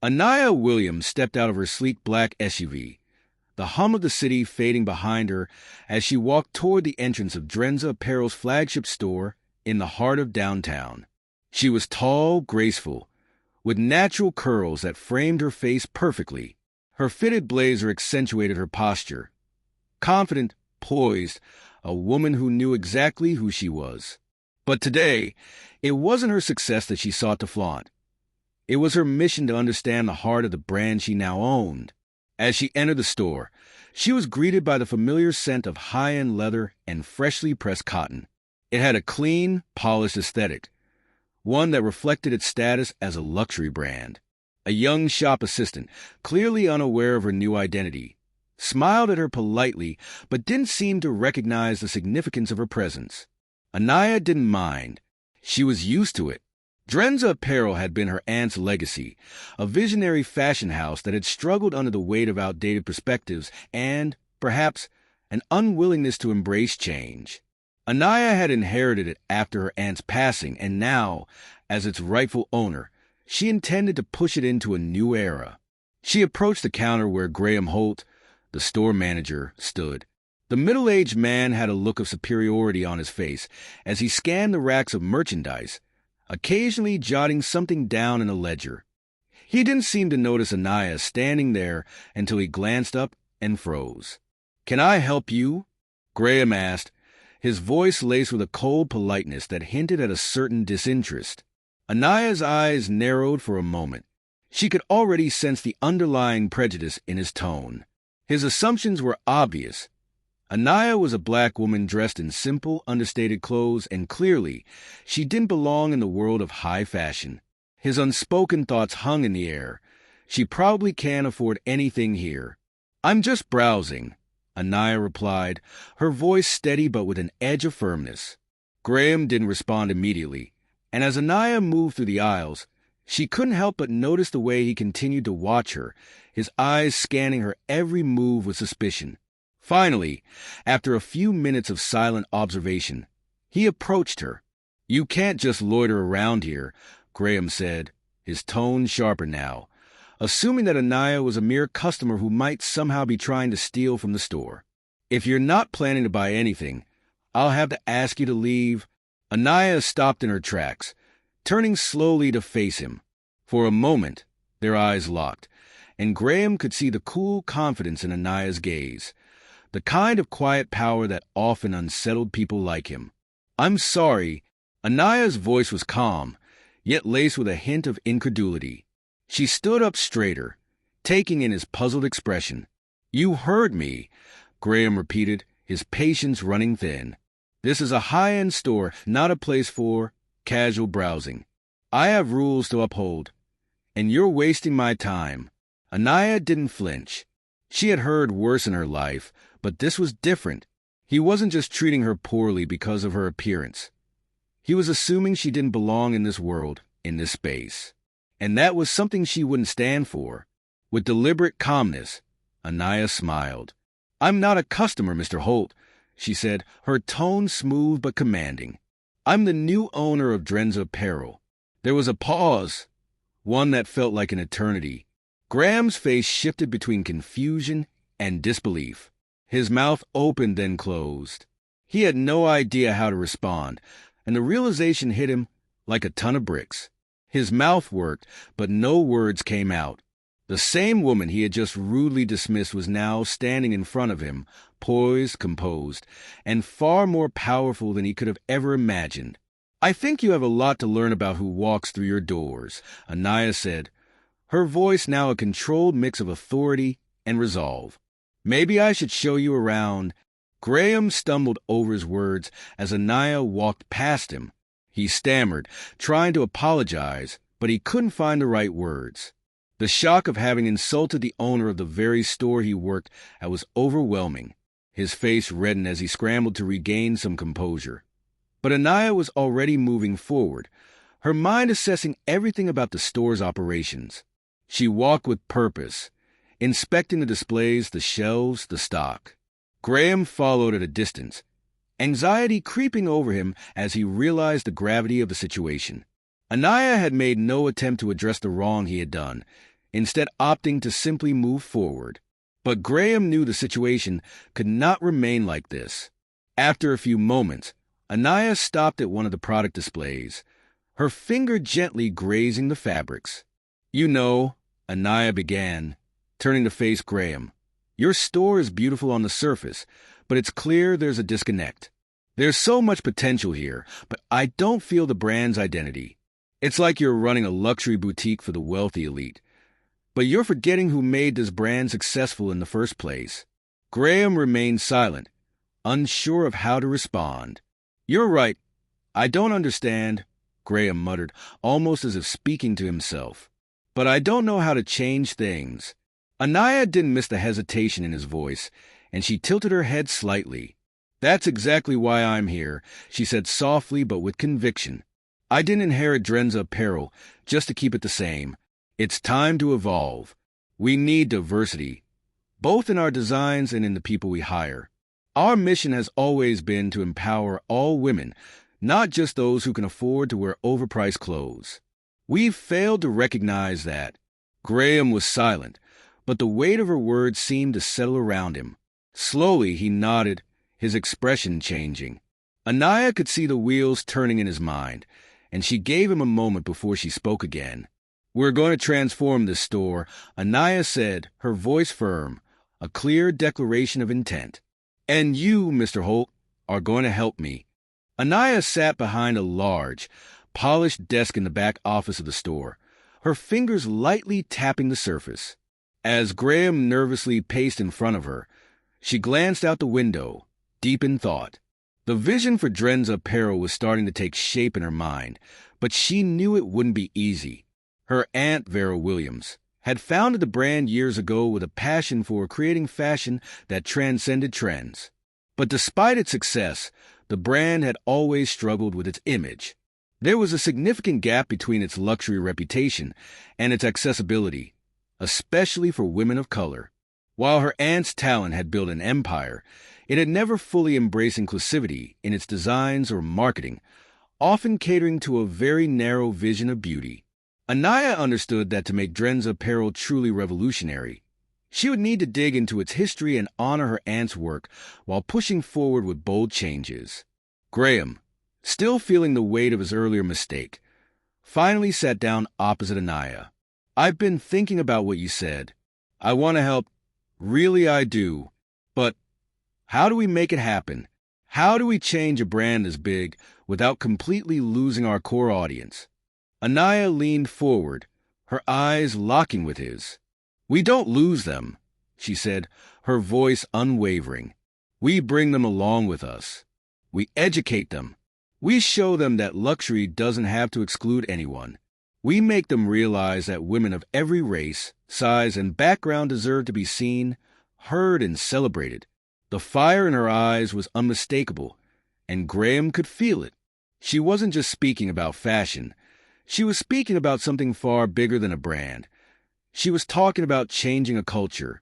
Anaya Williams stepped out of her sleek black SUV, the hum of the city fading behind her as she walked toward the entrance of Drenza Apparel's flagship store in the heart of downtown. She was tall, graceful, with natural curls that framed her face perfectly. Her fitted blazer accentuated her posture. Confident, poised, a woman who knew exactly who she was. But today, it wasn't her success that she sought to flaunt. It was her mission to understand the heart of the brand she now owned. As she entered the store, she was greeted by the familiar scent of high-end leather and freshly pressed cotton. It had a clean, polished aesthetic, one that reflected its status as a luxury brand. A young shop assistant, clearly unaware of her new identity, smiled at her politely but didn't seem to recognize the significance of her presence. Anaya didn't mind. She was used to it. Drenza Apparel had been her aunt's legacy, a visionary fashion house that had struggled under the weight of outdated perspectives and, perhaps, an unwillingness to embrace change. Anaya had inherited it after her aunt's passing, and now, as its rightful owner, she intended to push it into a new era. She approached the counter where Graham Holt, the store manager, stood. The middle-aged man had a look of superiority on his face as he scanned the racks of merchandise, occasionally jotting something down in a ledger. He didn't seem to notice Anaya standing there until he glanced up and froze. "Can I help you?" Graham asked, his voice laced with a cold politeness that hinted at a certain disinterest. Anaya's eyes narrowed for a moment. She could already sense the underlying prejudice in his tone. His assumptions were obvious. Anaya was a black woman dressed in simple, understated clothes, and clearly, she didn't belong in the world of high fashion. His unspoken thoughts hung in the air. She probably can't afford anything here. "I'm just browsing," Anaya replied, her voice steady but with an edge of firmness. Graham didn't respond immediately, and as Anaya moved through the aisles, she couldn't help but notice the way he continued to watch her, his eyes scanning her every move with suspicion. Finally, after a few minutes of silent observation, he approached her. "You can't just loiter around here," Graham said, his tone sharper now, assuming that Anaya was a mere customer who might somehow be trying to steal from the store. "If you're not planning to buy anything, I'll have to ask you to leave." Anaya stopped in her tracks, turning slowly to face him. For a moment, their eyes locked, and Graham could see the cool confidence in Anaya's gaze, the kind of quiet power that often unsettled people like him. "I'm sorry." Anaya's voice was calm, yet laced with a hint of incredulity. She stood up straighter, taking in his puzzled expression. "You heard me," Graham repeated, his patience running thin. "This is a high-end store, not a place for casual browsing. I have rules to uphold, and you're wasting my time." Anaya didn't flinch. She had heard worse in her life, but this was different. He wasn't just treating her poorly because of her appearance. He was assuming she didn't belong in this world, in this space. And that was something she wouldn't stand for. With deliberate calmness, Anaya smiled. "I'm not a customer, Mr. Holt," she said, her tone smooth but commanding. "I'm the new owner of Drenza Apparel." There was a pause, one that felt like an eternity. Graham's face shifted between confusion and disbelief. His mouth opened then closed. He had no idea how to respond, and the realization hit him like a ton of bricks. His mouth worked, but no words came out. The same woman he had just rudely dismissed was now standing in front of him, poised, composed, and far more powerful than he could have ever imagined. "I think you have a lot to learn about who walks through your doors," Anaya said, her voice now a controlled mix of authority and resolve. "Maybe I should show you around." Graham stumbled over his words as Anaya walked past him. He stammered, trying to apologize, but he couldn't find the right words. The shock of having insulted the owner of the very store he worked at was overwhelming. His face reddened as he scrambled to regain some composure. But Anaya was already moving forward, her mind assessing everything about the store's operations. She walked with purpose, inspecting the displays, the shelves, the stock. Graham followed at a distance, anxiety creeping over him as he realized the gravity of the situation. Anaya had made no attempt to address the wrong he had done. instead opting to simply move forward. But Graham knew the situation could not remain like this. After a few moments, Anaya stopped at one of the product displays, her finger gently grazing the fabrics. "You know," Anaya began, turning to face Graham, "your store is beautiful on the surface, but it's clear there's a disconnect. There's so much potential here, but I don't feel the brand's identity. It's like you're running a luxury boutique for the wealthy elite. But you're forgetting who made this brand successful in the first place." Graham remained silent, unsure of how to respond. "You're right. I don't understand," Graham muttered, almost as if speaking to himself. "But I don't know how to change things." Anaya didn't miss the hesitation in his voice, and she tilted her head slightly. "That's exactly why I'm here," she said softly but with conviction. "I didn't inherit Drenza Apparel just to keep it the same. It's time to evolve. We need diversity, both in our designs and in the people we hire. Our mission has always been to empower all women, not just those who can afford to wear overpriced clothes. We've failed to recognize that." Graham was silent, but the weight of her words seemed to settle around him. Slowly he nodded, his expression changing. Anaya could see the wheels turning in his mind, and she gave him a moment before she spoke again. "We're going to transform this store," Anaya said, her voice firm, a clear declaration of intent. "And you, Mr. Holt, are going to help me." Anaya sat behind a large, polished desk in the back office of the store, her fingers lightly tapping the surface. As Graham nervously paced in front of her, she glanced out the window, deep in thought. The vision for Drenza Apparel was starting to take shape in her mind, but she knew it wouldn't be easy. Her aunt, Vera Williams, had founded the brand years ago with a passion for creating fashion that transcended trends. But despite its success, the brand had always struggled with its image. There was a significant gap between its luxury reputation and its accessibility, especially for women of color. While her aunt's talent had built an empire, it had never fully embraced inclusivity in its designs or marketing, often catering to a very narrow vision of beauty. Anaya understood that to make Drenza Apparel truly revolutionary, she would need to dig into its history and honor her aunt's work while pushing forward with bold changes. Graham, still feeling the weight of his earlier mistake, finally sat down opposite Anaya. "I've been thinking about what you said. I want to help. Really, I do. But how do we make it happen? How do we change a brand this big without completely losing our core audience?" Anaya leaned forward, her eyes locking with his. "We don't lose them," she said, her voice unwavering. "We bring them along with us. We educate them. We show them that luxury doesn't have to exclude anyone. We make them realize that women of every race, size, and background deserve to be seen, heard, and celebrated." The fire in her eyes was unmistakable, and Graham could feel it. She wasn't just speaking about fashion. She was speaking about something far bigger than a brand. She was talking about changing a culture.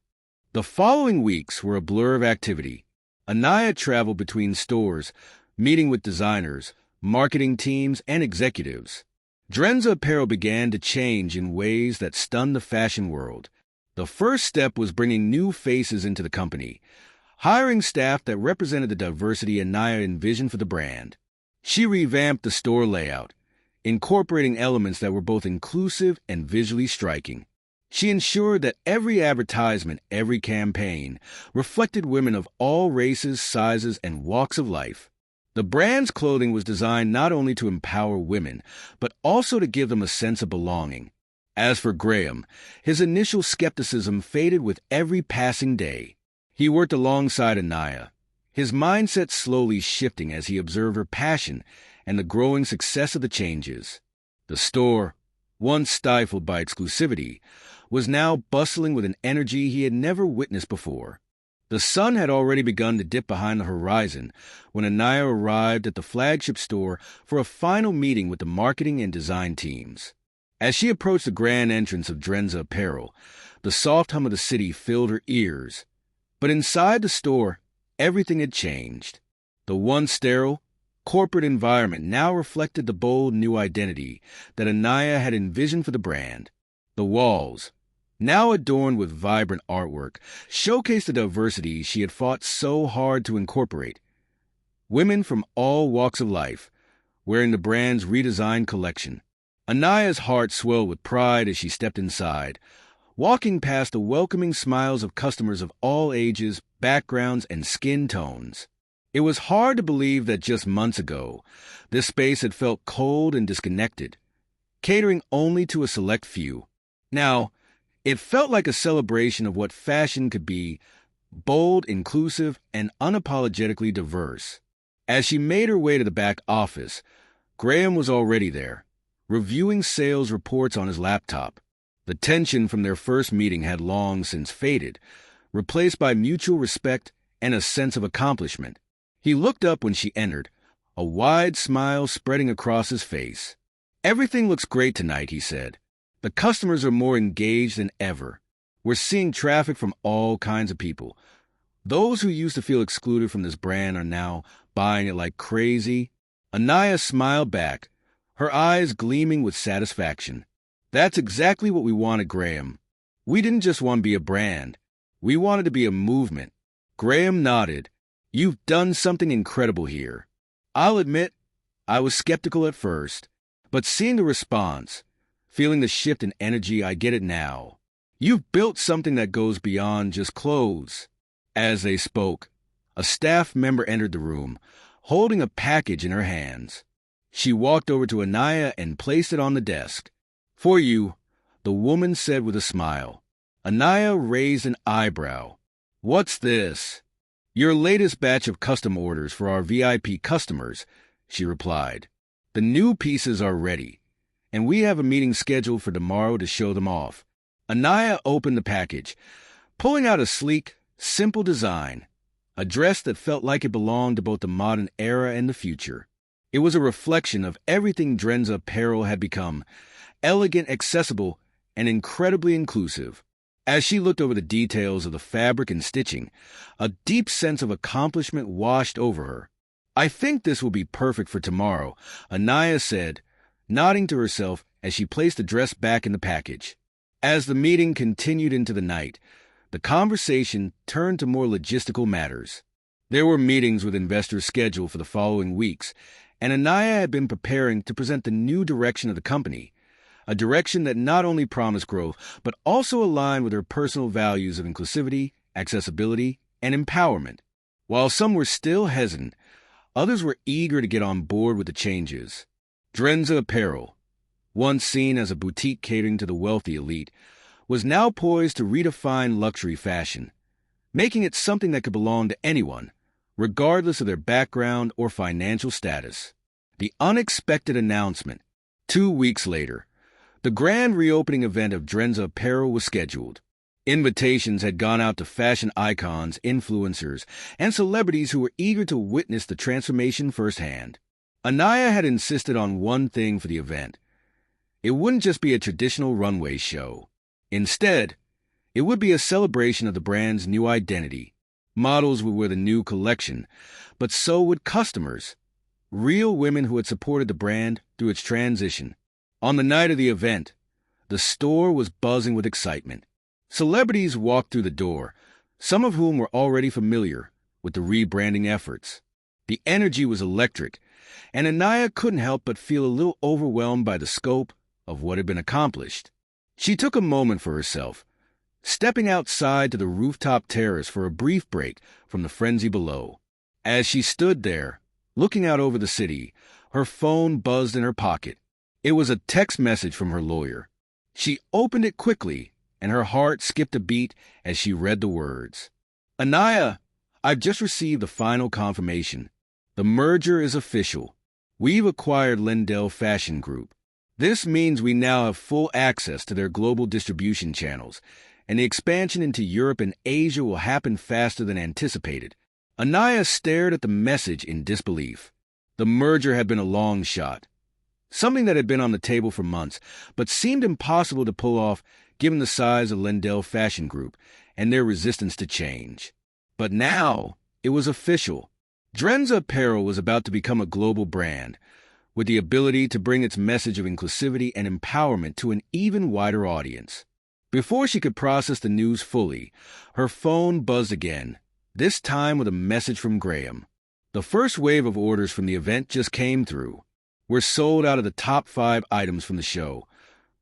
The following weeks were a blur of activity. Anaya traveled between stores, meeting with designers, marketing teams, and executives. Drenza Apparel began to change in ways that stunned the fashion world. The first step was bringing new faces into the company, hiring staff that represented the diversity Anaya envisioned for the brand. She revamped the store layout, incorporating elements that were both inclusive and visually striking. She ensured that every advertisement, every campaign, reflected women of all races, sizes, and walks of life. The brand's clothing was designed not only to empower women, but also to give them a sense of belonging. As for Graham, his initial skepticism faded with every passing day. He worked alongside Anaya, his mindset slowly shifting as he observed her passion and the growing success of the changes. The store, once stifled by exclusivity, was now bustling with an energy he had never witnessed before. The sun had already begun to dip behind the horizon when Anaya arrived at the flagship store for a final meeting with the marketing and design teams. As she approached the grand entrance of Drenza Apparel, the soft hum of the city filled her ears. But inside the store, everything had changed. The once sterile, corporate environment now reflected the bold new identity that Anaya had envisioned for the brand. The walls, now adorned with vibrant artwork, showcased the diversity she had fought so hard to incorporate. Women from all walks of life, wearing the brand's redesigned collection. Anaya's heart swelled with pride as she stepped inside, walking past the welcoming smiles of customers of all ages, backgrounds, and skin tones. It was hard to believe that just months ago, this space had felt cold and disconnected, catering only to a select few. Now, it felt like a celebration of what fashion could be, bold, inclusive, and unapologetically diverse. As she made her way to the back office, Graham was already there, reviewing sales reports on his laptop. The tension from their first meeting had long since faded, replaced by mutual respect and a sense of accomplishment. He looked up when she entered, a wide smile spreading across his face. "Everything looks great tonight," he said. "The customers are more engaged than ever. We're seeing traffic from all kinds of people. Those who used to feel excluded from this brand are now buying it like crazy." Anaya smiled back, her eyes gleaming with satisfaction. "That's exactly what we wanted, Graham. We didn't just want to be a brand. We wanted to be a movement." Graham nodded. "You've done something incredible here. I'll admit, I was skeptical at first, but seeing the response, feeling the shift in energy, I get it now. You've built something that goes beyond just clothes." As they spoke, a staff member entered the room, holding a package in her hands. She walked over to Anaya and placed it on the desk. "For you," the woman said with a smile. Anaya raised an eyebrow. "What's this?" "Your latest batch of custom orders for our VIP customers," she replied. "The new pieces are ready, and we have a meeting scheduled for tomorrow to show them off." Anaya opened the package, pulling out a sleek, simple design, a dress that felt like it belonged to both the modern era and the future. It was a reflection of everything Drenza apparel had become: elegant, accessible, and incredibly inclusive. As she looked over the details of the fabric and stitching, a deep sense of accomplishment washed over her. "I think this will be perfect for tomorrow," Anaya said, nodding to herself as she placed the dress back in the package. As the meeting continued into the night, the conversation turned to more logistical matters. There were meetings with investors scheduled for the following weeks, and Anaya had been preparing to present the new direction of the company, a direction that not only promised growth, but also aligned with her personal values of inclusivity, accessibility, and empowerment. While some were still hesitant, others were eager to get on board with the changes. Drenza Apparel, once seen as a boutique catering to the wealthy elite, was now poised to redefine luxury fashion, making it something that could belong to anyone, regardless of their background or financial status. The unexpected announcement. 2 weeks later, the grand reopening event of Drenza Apparel was scheduled. Invitations had gone out to fashion icons, influencers, and celebrities who were eager to witness the transformation firsthand. Anaya had insisted on one thing for the event. It wouldn't just be a traditional runway show. Instead, it would be a celebration of the brand's new identity. Models would wear the new collection, but so would customers, real women who had supported the brand through its transition. On the night of the event, the store was buzzing with excitement. Celebrities walked through the door, some of whom were already familiar with the rebranding efforts. The energy was electric, and Anaya couldn't help but feel a little overwhelmed by the scope of what had been accomplished. She took a moment for herself, stepping outside to the rooftop terrace for a brief break from the frenzy below. As she stood there, looking out over the city, her phone buzzed in her pocket. It was a text message from her lawyer. She opened it quickly, and her heart skipped a beat as she read the words. "Anaya, I've just received the final confirmation. The merger is official. We've acquired Lindell Fashion Group. This means we now have full access to their global distribution channels, and the expansion into Europe and Asia will happen faster than anticipated." Anaya stared at the message in disbelief. The merger had been a long shot, something that had been on the table for months, but seemed impossible to pull off given the size of Lindell Fashion Group and their resistance to change. But now, it was official. Drenza Apparel was about to become a global brand, with the ability to bring its message of inclusivity and empowerment to an even wider audience. Before she could process the news fully, her phone buzzed again, this time with a message from Graham. The first wave of orders from the event just came through. We're sold out of the top 5 items from the show.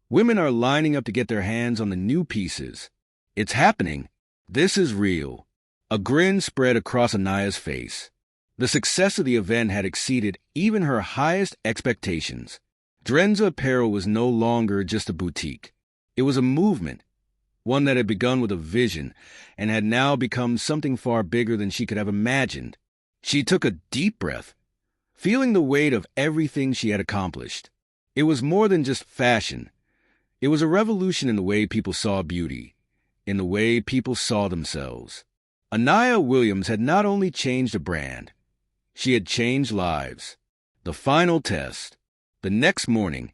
Women are lining up to get their hands on the new pieces. It's happening. This is real. A grin spread across Anaya's face. The success of the event had exceeded even her highest expectations. Drenza Apparel was no longer just a boutique. It was a movement, one that had begun with a vision and had now become something far bigger than she could have imagined. She took a deep breath, feeling the weight of everything she had accomplished. It was more than just fashion. It was a revolution in the way people saw beauty, in the way people saw themselves. Anaya Williams had not only changed a brand, she had changed lives. The final test. The next morning,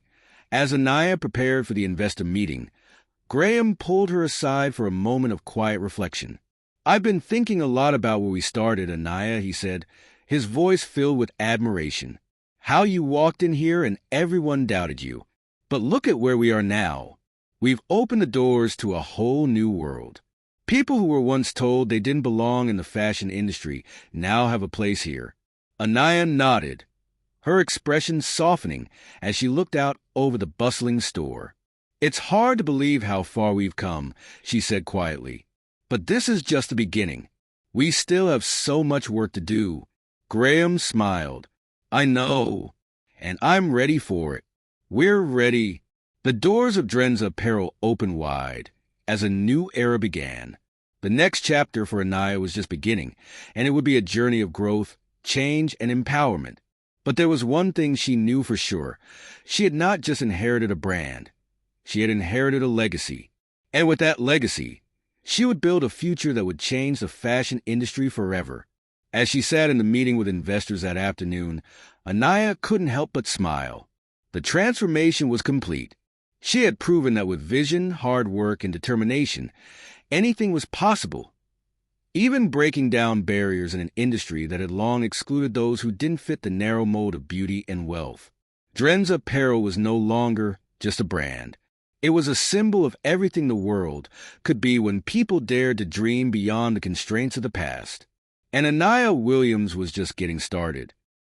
as Anaya prepared for the investor meeting, Graham pulled her aside for a moment of quiet reflection. "I've been thinking a lot about where we started, Anaya," he said, his voice filled with admiration. "How you walked in here and everyone doubted you. But look at where we are now. We've opened the doors to a whole new world. People who were once told they didn't belong in the fashion industry now have a place here." Anaya nodded, her expression softening as she looked out over the bustling store. "It's hard to believe how far we've come," she said quietly. "But this is just the beginning. We still have so much work to do." Graham smiled. "I know, and I'm ready for it. We're ready." The doors of Drenza Apparel opened wide as a new era began. The next chapter for Anaya was just beginning, and it would be a journey of growth, change, and empowerment. But there was one thing she knew for sure. She had not just inherited a brand. She had inherited a legacy. And with that legacy, she would build a future that would change the fashion industry forever. As she sat in the meeting with investors that afternoon, Anaya couldn't help but smile. The transformation was complete. She had proven that with vision, hard work, and determination, anything was possible. Even breaking down barriers in an industry that had long excluded those who didn't fit the narrow mold of beauty and wealth. Drenza Apparel was no longer just a brand. It was a symbol of everything the world could be when people dared to dream beyond the constraints of the past. And Anaya Williams was just getting started.